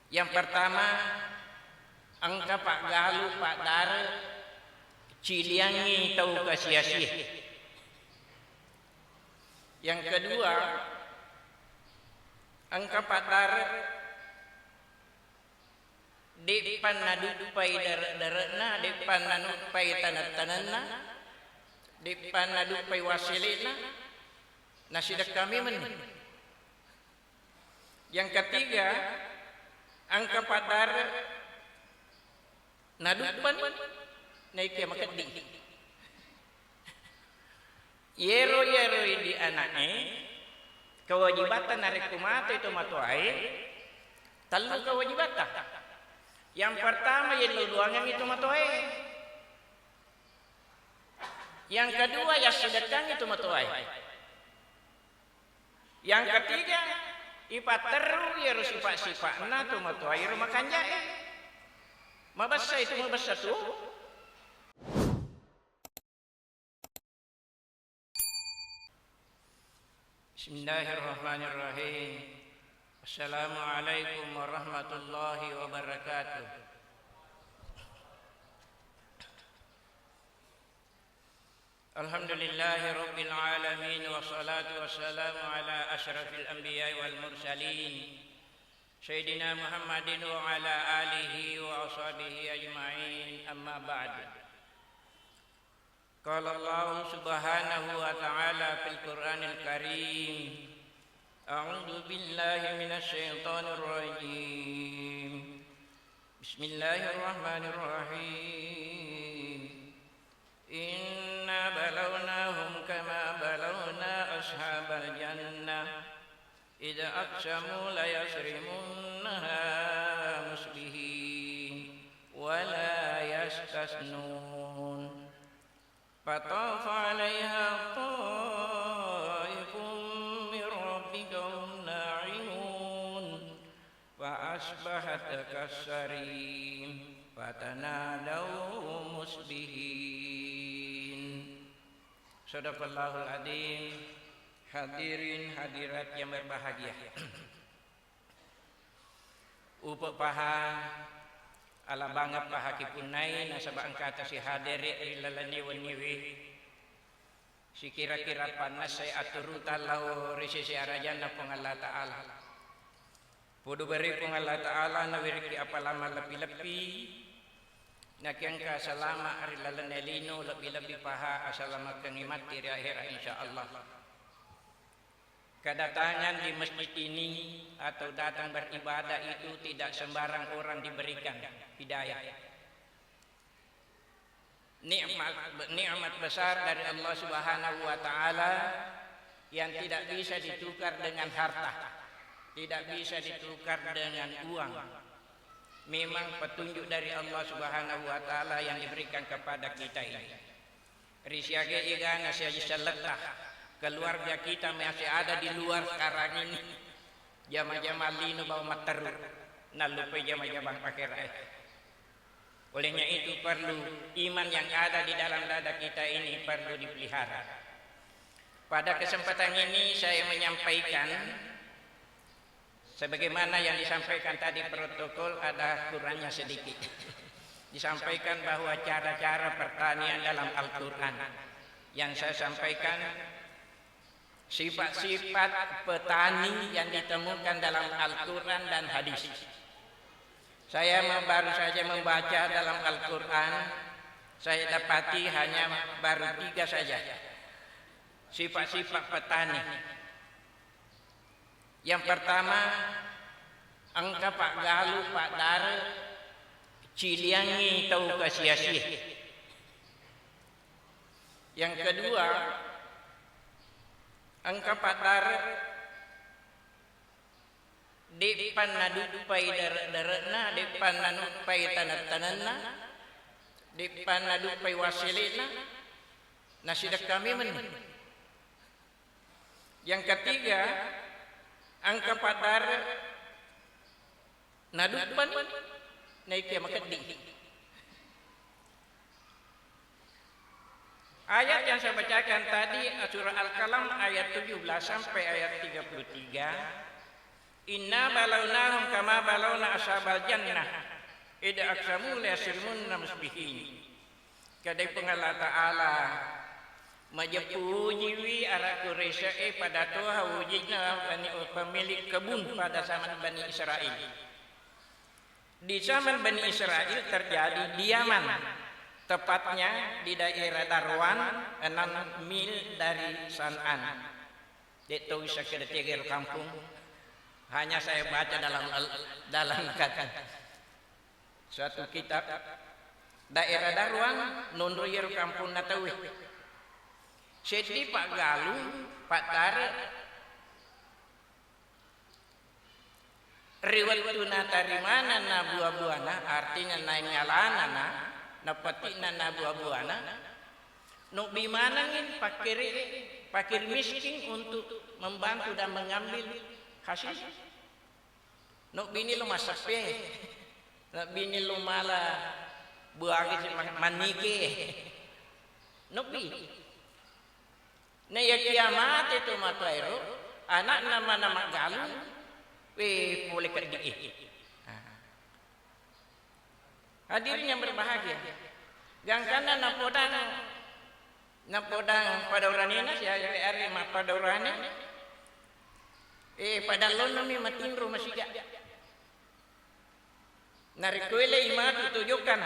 Yang pertama, angka Pak Galu, Pak Dare, Ciliangi tahu kasia-sia. Yang kedua, angka Pak Dare, depan nadupai darat-daratna, depan nadupai tanat-tanatna, depan nadupai wasilina, nasidak kami men. Yang ketiga, angka Pak Dare, nadupan naik ya makadi. Yero di anaknya, kewajibatan narik kumata itu matuai, talu kewajibatan. Yang pertama yang luangan itu matuai. Yang kedua ya sedekah itu matuai. Yang ketiga ipat teru ya harus sifat na tu matuai rumah kanja. Mabasa itu mabasa tu. Bismillahirrahmanirrahim. Assalamualaikum warahmatullahi wabarakatuh. Alhamdulillahi rabbil alamin, wassalatu wassalamu ala asyrafil anbiya'i wal mursalin Sayyidina Muhammadin wa ala alihi wa ashabihi ajma'in, amma ba'd. Qala Allah subhanahu wa ta'ala fil Qur'anil Karim, a'udzu billahi minasy syaithanir rajim. Bismillahirrahmanirrahim. Inna balawnahum kama balawna ashabal jannah idza aqsamu la yasrimunha musbihin wa la yastasnun. فطاف عليها طائف من ربك وهم ناعمون فأصبحت كالصريم فتنادوا مصبحين. Sadaqallahul adzim. Hadirin hadirat yang berbahagia, upuk paha ala bangap paha kipunai nasabah angkata si hadiri ilalani waniwi si kira-kira panas saya aturu talau risisi arajana pung Allah Ta'ala pudu beri pung Allah Ta'ala nawiri apa lama lebih-lebih nakiangka selama ilalani lino lebih-lebih paha asalama kengimat diri akhirah insyaallah. Kedatangan di masjid ini atau datang beribadah itu tidak sembarang orang diberikan hidayah. Nikmat besar dari Allah Subhanahu wa taala yang tidak bisa ditukar dengan harta, tidak bisa ditukar dengan uang. Memang petunjuk dari Allah Subhanahu wa taala yang diberikan kepada kita ini. Risiage iga nasi salatah. Keluarga kita masih ada di luar sekarang ini. Jama-jama lino bawa materu. Nalupai jama-jama pakai raih. Olehnya itu perlu iman yang ada di dalam dada kita ini perlu dipelihara. Pada kesempatan ini saya menyampaikan sebagaimana yang disampaikan tadi protokol ada kurangnya sedikit. Disampaikan bahwa cara-cara pertanian dalam Al-Quran. Yang saya sampaikan sifat-sifat petani yang ditemukan dalam Al-Quran dan hadis. Saya baru saja membaca dalam Al-Quran, saya dapati hanya baru 3 saja sifat-sifat petani. Yang pertama, angka Pak Galu, Pak Dare, Ciliangi tahu kasia-sia. Yang kedua, angka Pak Dare, depan nadupai darat-daratna, depan nadupai tanat-tanatna, depan nadupai wasilina, nasidak kami men. Yang ketiga, angka Pak Dare, nadupan naik ya makadi. Ayat yang saya bacakan tadi surah Al-Qalam ayat 17 sampai ayat 33 Inna balawnahum kama balawna ashabal jannah id aqsamu la yasrimunna musbihin. Kadai pengalah Ta'ala majepuji ara Quraisy pada Tuhan wujudnya pemilik kebun pada zaman Bani Israel. Di zaman Bani Israel terjadi di Yaman, tepatnya di daerah Darwan 6 mil dari San'an. Itu bisa kedetikir kampung. Hanya saya baca dalam kata suatu kitab daerah Darwan nunruyir kampung Natawi. Sedi Pak Galuh, Pak Tarik riwat tuna tarimana na buah-buahna, artinya naik ngalana na petikna na buah-buahna nu bimanangin pakir miskin untuk membantu dan mengambil hasil. Nu bini lu masape, nu bini lu malah buah manike, nu bini. Nah ya kiamat itu matairo, anak nama Galuh, boleh kerja. Hadirin yang berbahagia, gangkana napodang pada orangnya ya hari pada orangnya. Pada lon nami matinro masiga. Narikuile imatu tujukan.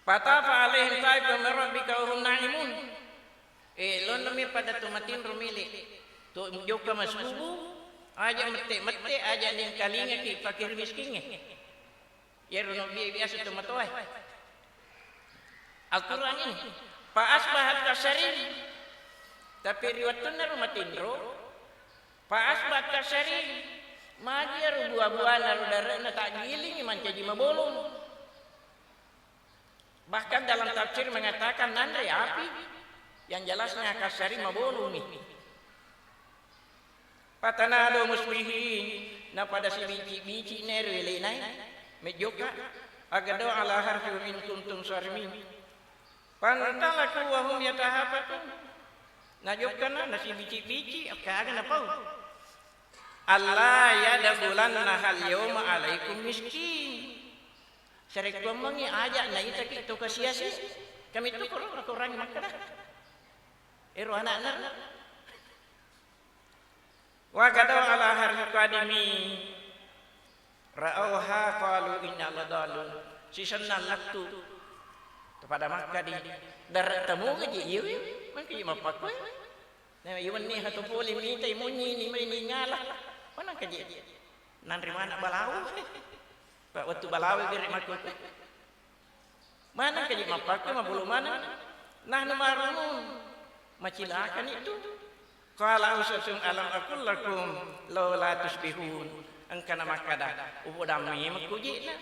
Patafa alaihim taifun min rabbika wa hum na'imun. Lon nami pada tumatinro milik. Tujuka masbubu aja mete aja ning kalinga ki fakir miskinnya. Ya rono biasa tumatoy. Al-Qur'an ini. Fa asbahat kasarin. Tapi riwayatun rumatinro Paasbat kasari majar buah-buahan darahna tak giling mancaji mabolong. Bahkan dalam tafsir mengatakan nandre api yang jelasnya kasari mabolong nih. Patanado musbihin na pada si bici nerwile nai mejoka agado ala harfi min kuntum sarmin. Pantalaku wa hum yatahafatun. Najokana na si bici akaga na pau. Allah yadkhulanna hal yawma alaikum miskin. Syarek komangi aja na ita kita kasiasi. Kami tu kurang makna. Ero anak-anak. Wa kadaw ala harfi qadimi. Ra'auha qalu inna ladalun. Sisanna laktu. Kepada Makkah di darat temu ke jiu. Mangki mapakwe. Nah, iwan ni hatu poli minta imunyi ni ngalah. Mana kerja? Nanti mana balau? Pak waktu balau diri makut. Mana kerja mapak? Mabulu mana? Nah numarun macilakan itu. Qala usatum alam aqul lakum law la tusbihun. Angkana makada ubudami makujina.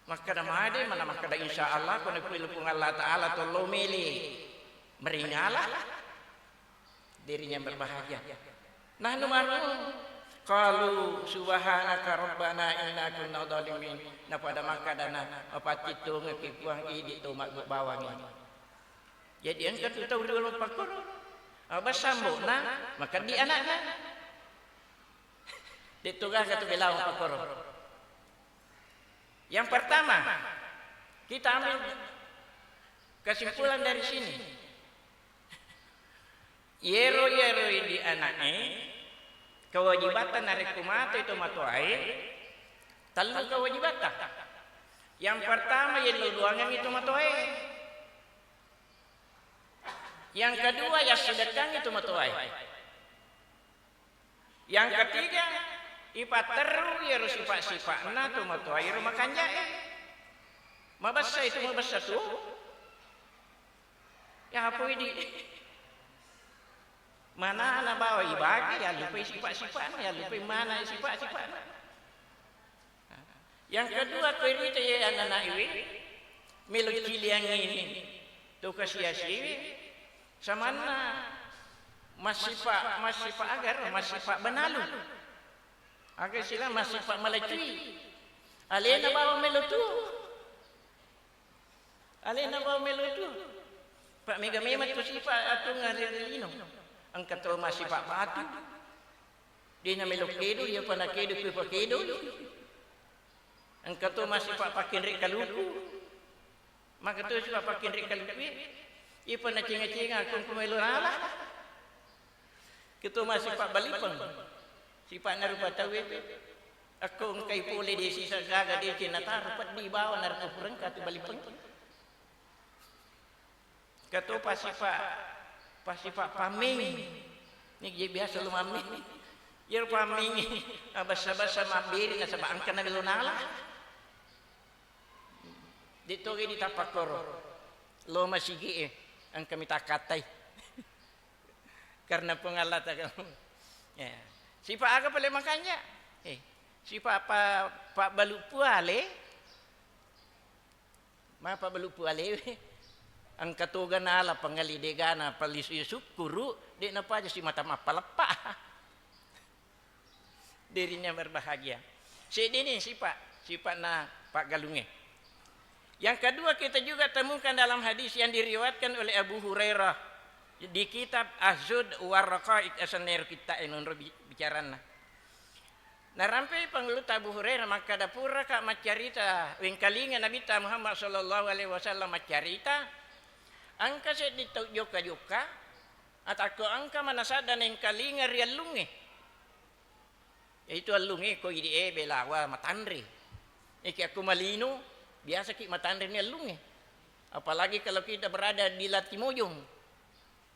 Makada made mana makada insyaallah kono pilupung Allah taala tolong milih. Meringalah dirinya berbahagia. Nah numarun qalu subhanaka rabbana inna kunna dhalimin. Na pada makadana apa itu ngekipuang idi tu mak bawangi. Jadi angkat tu tahu dulu pakor. Abas sambuna maka di anakna. Ditugah katu belau pakor. Yang pertama kita ambil kesimpulan dari sini. Yero di anaknya kewajibatan narik kumata itu matuai telu kewajibatan. Yang pertama yang luangan itu matuai. Yang kedua ya sedekah itu matuai. Yang ketiga ipat teru ya sifat-sifat na tu matuai rumah kanja. Mabasa itu mabasa tu. Ya apa ini? Mana anak bawa ibagi ya lupa sifat-sifat ya lupa mana sifat-sifat. Yang kedua kau itu ya anak iwi milik ciliang ini tu kasiasi sama na masifat agar masifat benalu agar sila masifat melecui alena bawa melutu Pak Mega Memat tu sifat atau ngalir lino angkat tu masifat batu Di na melok kedo, ya pa na kedo ko pa kedo. Ang kato masih pa pakin ri kaluku. Maka to siya pakin ri kaluku. Ipa na cinga-cinga kung kumelo nala. Kito masih pa balipang. Si pa narupa tawid. Ako ang kay puli di sisa gaga di kinatarupat di bawa narupa purang kati balipang. Kato pasi pa paming. Ni biasa lumaming. Yer paming basa-basa mabiri na sa baang ka naglunala. Dito gini tapakoro. Lo masigi ang kami takatay. Karena pengalata kamu. Ya. Si Pak aga pala makanya. Si Pak Balupuale. Pak Balupuale. Ang katugan na ala pangalidigana palisisuk kuru di na pa si mata mapalapa. Dirinya berbahagia. Si ini si Pak na Pak Galunge. Yang kedua kita juga temukan dalam hadis yang diriwayatkan oleh Abu Hurairah di kitab Az-Zuhd wa Raqaiq asanir kita inun bicarana. Narampai panglut Abu Hurairah maka dapura ka macarita wingkalingan Nabi Muhammad sallallahu alaihi wasallam macarita angka se ditojoka atako angka manasada ning kalinga rialunge. Yaitu alunge ko idi belawa matandri. Iki aku malino biasa ki matandri ni alunge. Apalagi kalau kita berada di Latimojong.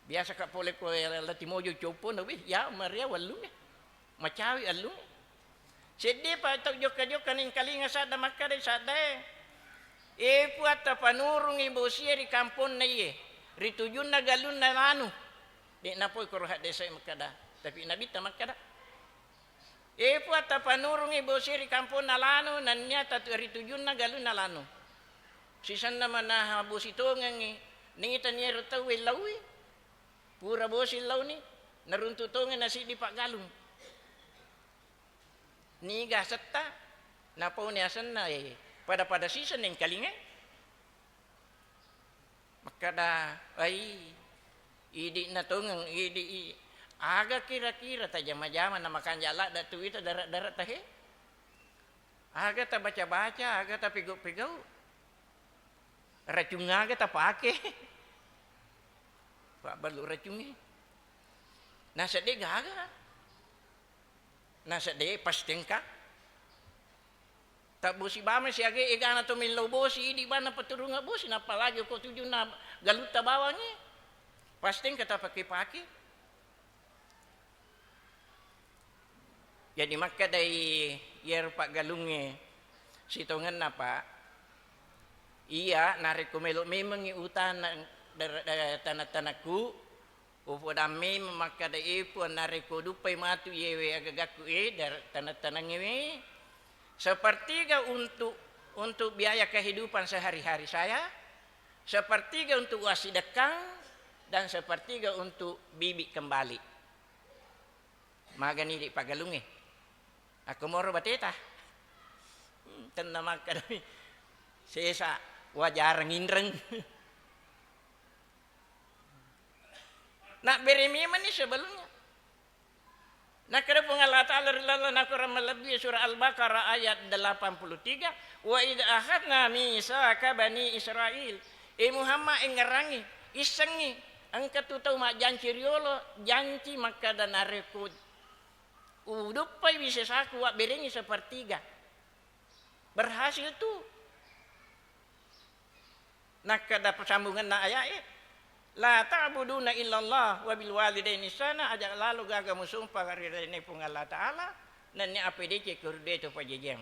Biasa ka pole ko Latimojong copo na ya Maria walunge. Macawi alunge. Sedi pa tojoka ning kalinga sada makade sada. Puata panurung ibu sia di kampung na iye. Ritujun na galun na lanu. Di na po ko desa makada. Tapi nabi ta makada. Puata panurung ibu sia di kampung na lanu nanya tatu ritujun na galun na lanu. Sisan naman na habusito ngangi. Ningitan niya rutaw lawi. Pura bosil law ni. Naruntutongan na si di Pak Galung. Niga seta. Napaw niya san na pada season yang kalinga makada ay idi na tungang idi aga kira-kira ta jama-jama na makan jala da tuita darat-darat tahe aga ta baca-baca aga ta pigo-pigo racung aga ta pake Pak balu racungi nasa de gaga nasa de pastengka tak bosi bame si age igana to milaw bosi di ba na paturunga bosi na palagi ko tuju na galuta bawangi pasting kata paki-paki jadi maka dari yer Pak Galunge sitongan na Pak iya narik kumelo memang utan tanah-tanahku upo dami maka dari ipu narik ko dupay matu yewe agagaku tanah-tanah ngewe sepertiga untuk biaya kehidupan sehari-hari saya, sepertiga untuk wasidekang, dan sepertiga untuk bibi kembali. Magani di Pak Galunge. Aku moro bateta. Tanda makadami. Sesa wajar ngindreng. Nak beremi mana sebelumnya? Nak kada pun Allah Ta'ala rilala nakuram melebih surah Al-Baqarah ayat 83 wa idh akhadna misaka bani Israel Muhammad ngerangi isengi angkat tutau mak janci riolo janci maka dan arekud udupai bisa saku wak berengi sepertiga berhasil tu nak kada persambungan na ayat la ta'buduna illallah wa bil walidaini ihsana ajak lalu gaga musumpah karirene pun Allah Ta'ala nan ni apa dia cekur dia tu pajejang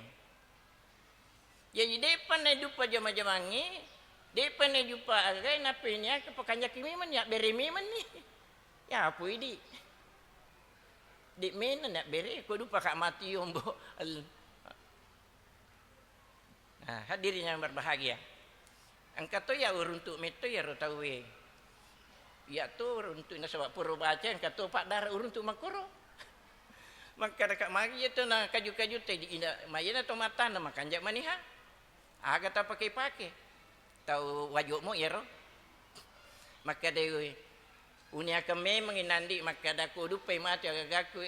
jadi depan na dupa jama-jamangi depan na jupa agai napenya kepakanja kimi man ya beremi man ni ya apa idi di mena nak bere ko dupa kak mati ombo nah hadirin yang berbahagia angkat tu ya uruntuk meto ya rotawe ya tu untuk nasabak puro baca angkat tu Pak Dar uruntuk makuro maka dekat mari itu na kaju-kaju teh di indah mayana to mata na makan jak maniha aga ta pakai-pakai tahu wajukmu ya ro maka dewe unia kami menginandi maka daku dupai mati agaku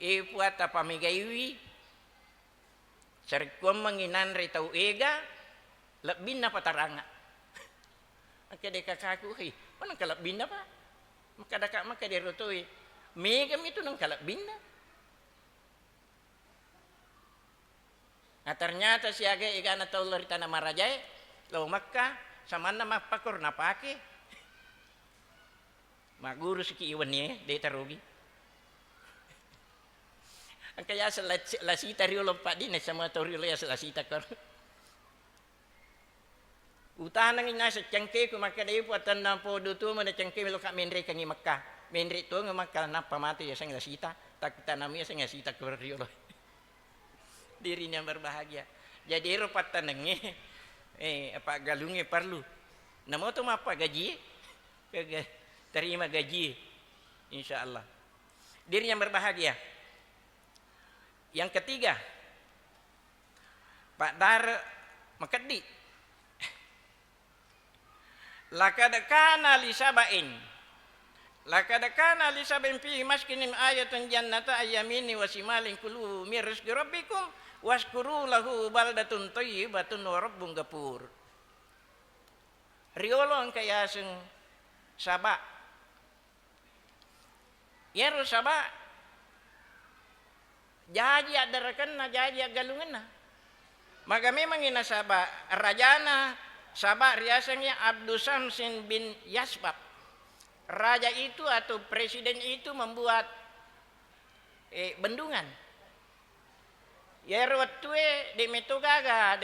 ipuat apa migaiwi sarkom manginan ritau ega lebih na pataranga ake deka kaku mana kalap binda pa maka daka maka dirutui megam itu nang kalap binda. Nah ternyata si age igana taulah di tanah marajai lo Makkah sama nama pakor napake maguru siki iwan ni de tarugi ang kaya sa lasita riulo pa din sama toriulo ya sa lasita kor utanang ina sa cangke ko makadai puatan na po dutu mo na cangke melo ka menre kangi Makkah menre to nga Makkah na pamati ya sa lasita tak tanami ya sa lasita kor riulo dirinya berbahagia jadi rupat tanangnya apa galungnya perlu namo tuh apa gaji terima gaji insyaallah dirinya berbahagia. Yang ketiga Pak Dar Makadi lakad kana li sabain fi maskinin ayatun jannata ayyamini wa shimalin kulu min rizqi rabbikum waskuru lahu baldatun thayyibatun wa rabbun ghafur. Riolo ang kaya sing Saba. Yero Saba. Jaji adarakan na jaji galungan na. Maka memang ina Saba rajana Saba riasanya Abdus Samsin bin Yasbab. Raja itu atau presiden itu membuat bendungan. Yero tue de metogaga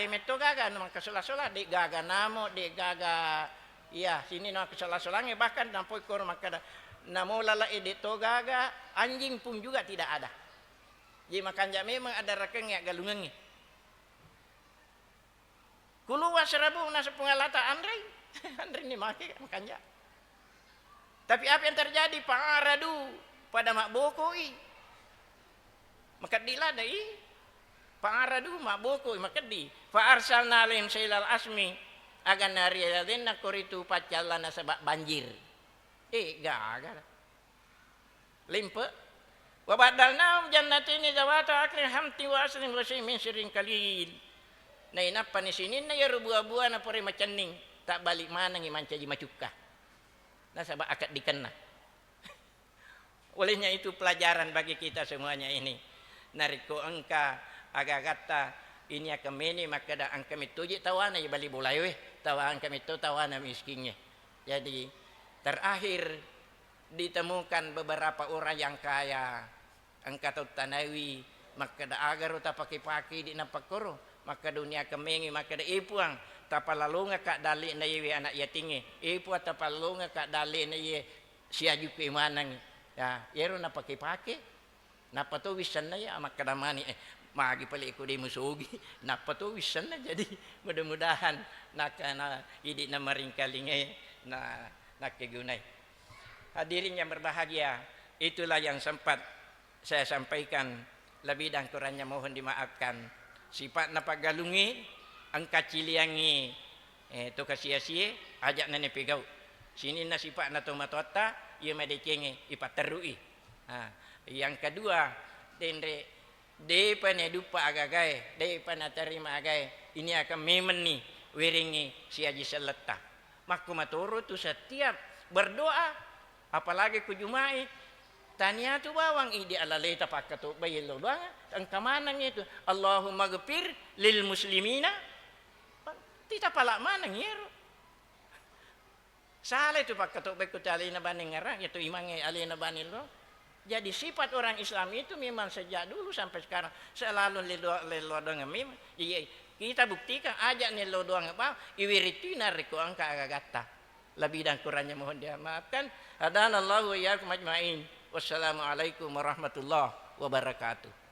nama kasola-sola de gaga namo de gaga iya sini nama kasola-solange bahkan nampoi kor makada namo lala de togaga anjing pun juga tidak ada. Jadi makanya memang ada rakengnya galungannya. Kulu wasrabu nasa pengalata Andre ini make makanya. Tapi apa yang terjadi pangaradu pada mak bokoi. Maka diladai pangaradu mak bokoi maka di fa arsalna alaihim sailal asmi agan nariyadinna kuritu pacalana sebab banjir. Gagal. Limpe wa badalna jannatini zawata aklin hamti wa aslin wa min sirrin kalil. Nah inapa ni sini na ya buah-buah na pare macaning tak balik mana ngi mancaji macuka. Nah sabab akad dikena. Olehnya itu pelajaran bagi kita semuanya ini. Nariko engka agak kata ini akan meni maka dah angka mituji tawana ya bali bulai weh tawa angka mitu tawana miskinnya. Jadi terakhir ditemukan beberapa orang yang kaya angka tau tanawi maka dah agar uta paki-paki di napakoro maka dunia kemengi maka dah ipuang tapalalunga kak dali na yewe anak yatinge ipu tapalunga kak dali na ye siaju ke manang ya yero na paki-paki napa to wisan na ya maka damani magi pali ko di musugi napa to wisan na jadi mudah-mudahan nakana idi na maringkalinge na nakegunay. Hadirin yang berbahagia, itulah yang sempat saya sampaikan lebih dan kurangnya mohon dimaafkan. Sifat na paggalungi ang kaciliangi to kasia-sia ajak nane pegau. Sini na sifat na to matota ia madecenge ipaterui. Yang kedua dendre de pane dupa agagai de pana terima agai ini akan memeni wiringi si aji seleta. Maka maturu tu setiap berdoa apalagi kujumai tania tu bawang ide alaleta pakatu bayilo doang ang kamanang itu Allahumma ghfir lil muslimina tita pala manang yero salah itu pakatu baik tali na baning ngarang itu imange alina banilo. Jadi sifat orang Islam itu memang sejak dulu sampai sekarang selalu lelo doang memang kita buktikan ajak nelo doang apa iwiritina reko angka agata. Lebih dan kurangnya mohon dimaafkan. Hadanallahu wa iyyakum ajmain. Wassalamualaikum warahmatullahi wabarakatuh.